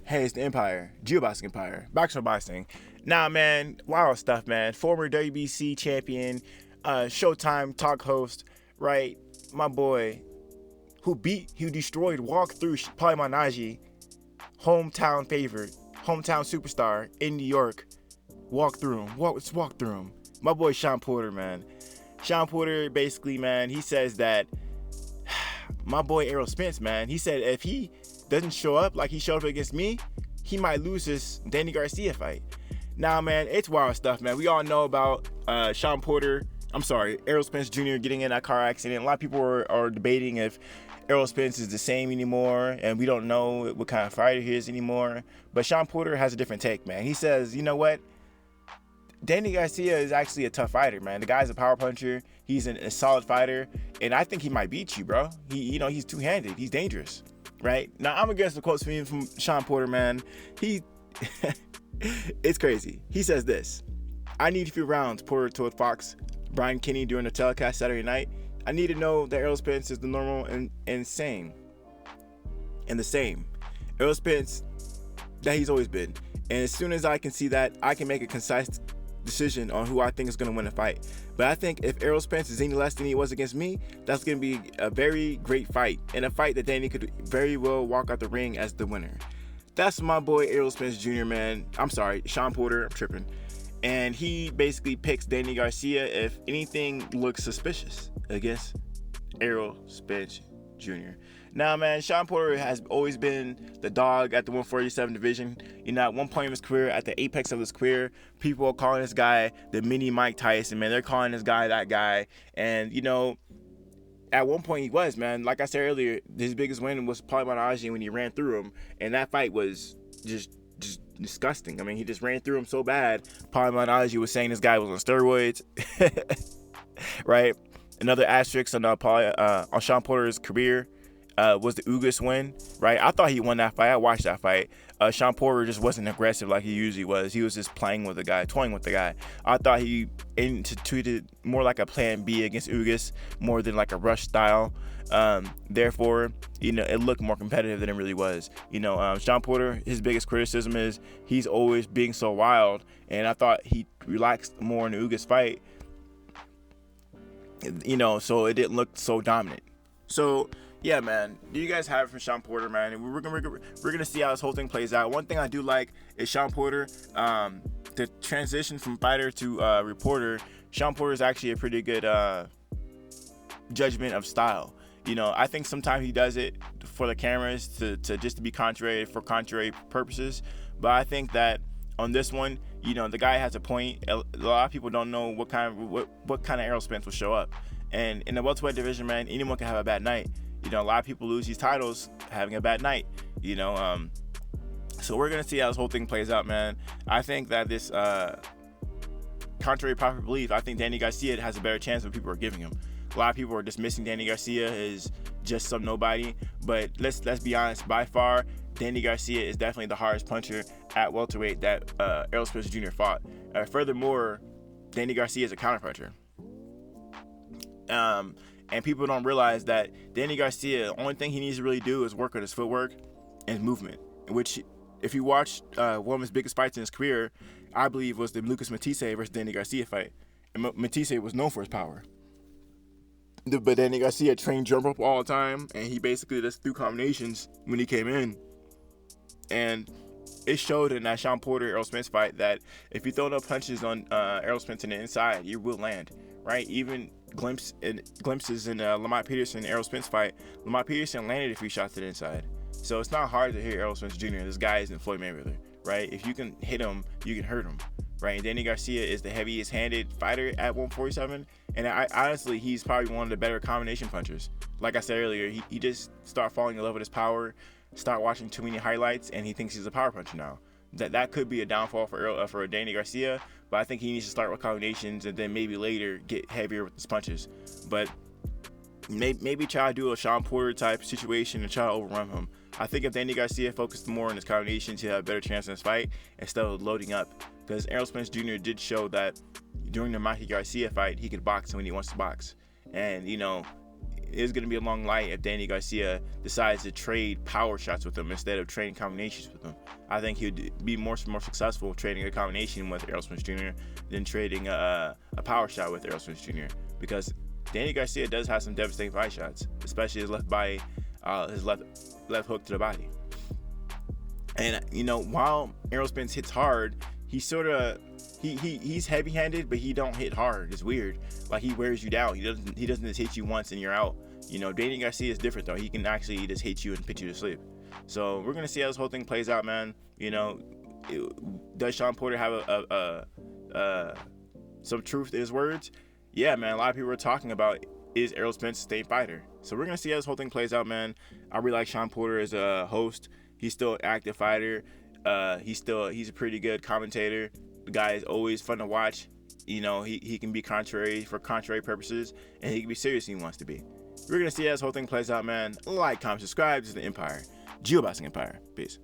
Hey, it's the Empire, Geoboxing Empire, boxing boxing. Nah, man, wild stuff, man. Former WBC champion, Showtime talk host, right? My boy, who destroyed, walked through Paimanaji, hometown favorite, hometown superstar in New York. Walk through him. Walk through him. My boy Shawn Porter, man. Shawn Porter, basically, man, he says that my boy ERROL Spence, man, he said if he doesn't show up like he showed up against me, he might lose his Danny Garcia fight. Now, man, it's wild stuff, man. We all know about ERROL Spence Jr. getting in that car accident. A lot of people are debating if ERROL Spence is the same anymore, and we don't know what kind of fighter he is anymore. But Shawn Porter has a different take, man. He says, you know what? Danny Garcia is actually a tough fighter, man. The guy's a power puncher. He's a solid fighter, and I think he might beat you, bro. He's two-handed. He's dangerous, right? Now, I'm gonna get some quotes from Shawn Porter, man. It's crazy. He says this: "I need a few rounds," Porter told Fox Brian Kinney during the telecast Saturday night. "I need to know that ERROL Spence is the normal and insane and the same ERROL Spence that he's always been. And as soon as I can see that, I can make a concise decision on who I think is going to win the fight. But I think if ERROL Spence is any less than he was against me, that's going to be a very great fight, and a fight that Danny could very well walk out the ring as the winner." That's my boy ERROL Spence Jr., man. I'm sorry, Shawn Porter, I'm tripping. And he basically picks Danny Garcia if anything looks suspicious against ERROL Spence Jr. Now, man, Shawn Porter has always been the dog at the 147 division. At one point in his career, at the apex of his career, people are calling this guy the mini Mike Tyson, man. They're calling this guy that guy. And, at one point he was, man. Like I said earlier, his biggest win was Paimanaji when he ran through him. And that fight was just disgusting. I mean, he just ran through him so bad. Paimanaji was saying this guy was on steroids. Right? Another asterisk on Shawn Porter's career was the Ugas win, right? I thought he won that fight. I watched that fight. Shawn Porter just wasn't aggressive like he usually was. He was just playing with the guy, toying with the guy. I thought he instituted more like a plan B against Ugas, more than like a rush style. Therefore, it looked more competitive than it really was. Shawn Porter, his biggest criticism is he's always being so wild, and I thought he relaxed more in the Ugas fight, so it didn't look so dominant. So, yeah, man, do you guys have it from Shawn Porter, man? And we're gonna see how this whole thing plays out. One thing I do like is Shawn Porter, the transition from fighter to reporter. Shawn Porter is actually a pretty good judgment of style. I think sometimes he does it for the cameras to just to be contrary purposes. But I think that on this one, the guy has a point. A lot of people don't know what kind of ERROL Spence will show up. And in the welterweight division, man, anyone can have a bad night. A lot of people lose these titles having a bad night, So we're going to see how this whole thing plays out, man. I think that this, contrary to popular belief, I think Danny Garcia has a better chance than people are giving him. A lot of people are dismissing Danny Garcia as just some nobody. But let's be honest, by far, Danny Garcia is definitely the hardest puncher at welterweight that ERROL Spence Jr. fought. Furthermore, Danny Garcia is a counterpuncher. And people don't realize that Danny Garcia, the only thing he needs to really do is work on his footwork and movement, which, if you watch one of his biggest fights in his career, I believe was the Lucas Matisse versus Danny Garcia fight. And Matisse was known for his power. But Danny Garcia trained jump rope all the time, and he basically just threw combinations when he came in. And it showed in that Shawn Porter ERROL Spence fight that if you throw enough punches on ERROL Spence in the inside, you will land, right? Even glimpses in Lamont Peterson ERROL Spence fight, Lamont Peterson landed a few shots to the inside. So it's not hard to hit ERROL Spence Jr. This guy isn't Floyd Mayweather, right? If you can hit him, you can hurt him, right? And Danny Garcia is the heaviest handed fighter at 147, and honestly, he's probably one of the better combination punchers. Like I said earlier, he just started falling in love with his power, start watching too many highlights, and he thinks he's a power puncher now. That could be a downfall for Danny Garcia, but I think he needs to start with combinations and then maybe later get heavier with his punches. But maybe try to do a Shawn Porter type situation and try to overrun him. I think if Danny Garcia focused more on his combinations, he'll have a better chance in this fight instead of loading up. Because ERROL Spence Jr. did show that during the Mikey Garcia fight, he could box when he wants to box. And, is going to be a long night if Danny Garcia decides to trade power shots with him instead of trading combinations with him. I think he would be more successful trading a combination with Errol Spence Jr. than trading a power shot with Errol Spence Jr. because Danny Garcia does have some devastating body shots, especially his left left hook to the body. And while Errol Spence hits hard, he's heavy-handed, but he don't hit hard. It's weird. Like, he wears you down. He doesn't just hit you once and you're out. Danny Garcia is different though. He can actually just hit you and put you to sleep. So we're gonna see how this whole thing plays out, man. Does Shawn Porter have some truth to his words? Yeah, man. A lot of people are talking about, is Errol Spence a state fighter? So we're gonna see how this whole thing plays out, man. I really like Shawn Porter as a host. He's still an active fighter. He's a pretty good commentator. The guy is always fun to watch. He can be contrary for contrary purposes, and he can be serious if he wants to be. We're gonna see how this whole thing plays out, man. Like, comment, subscribe. This is the Empire, Geoboxing Empire. Peace.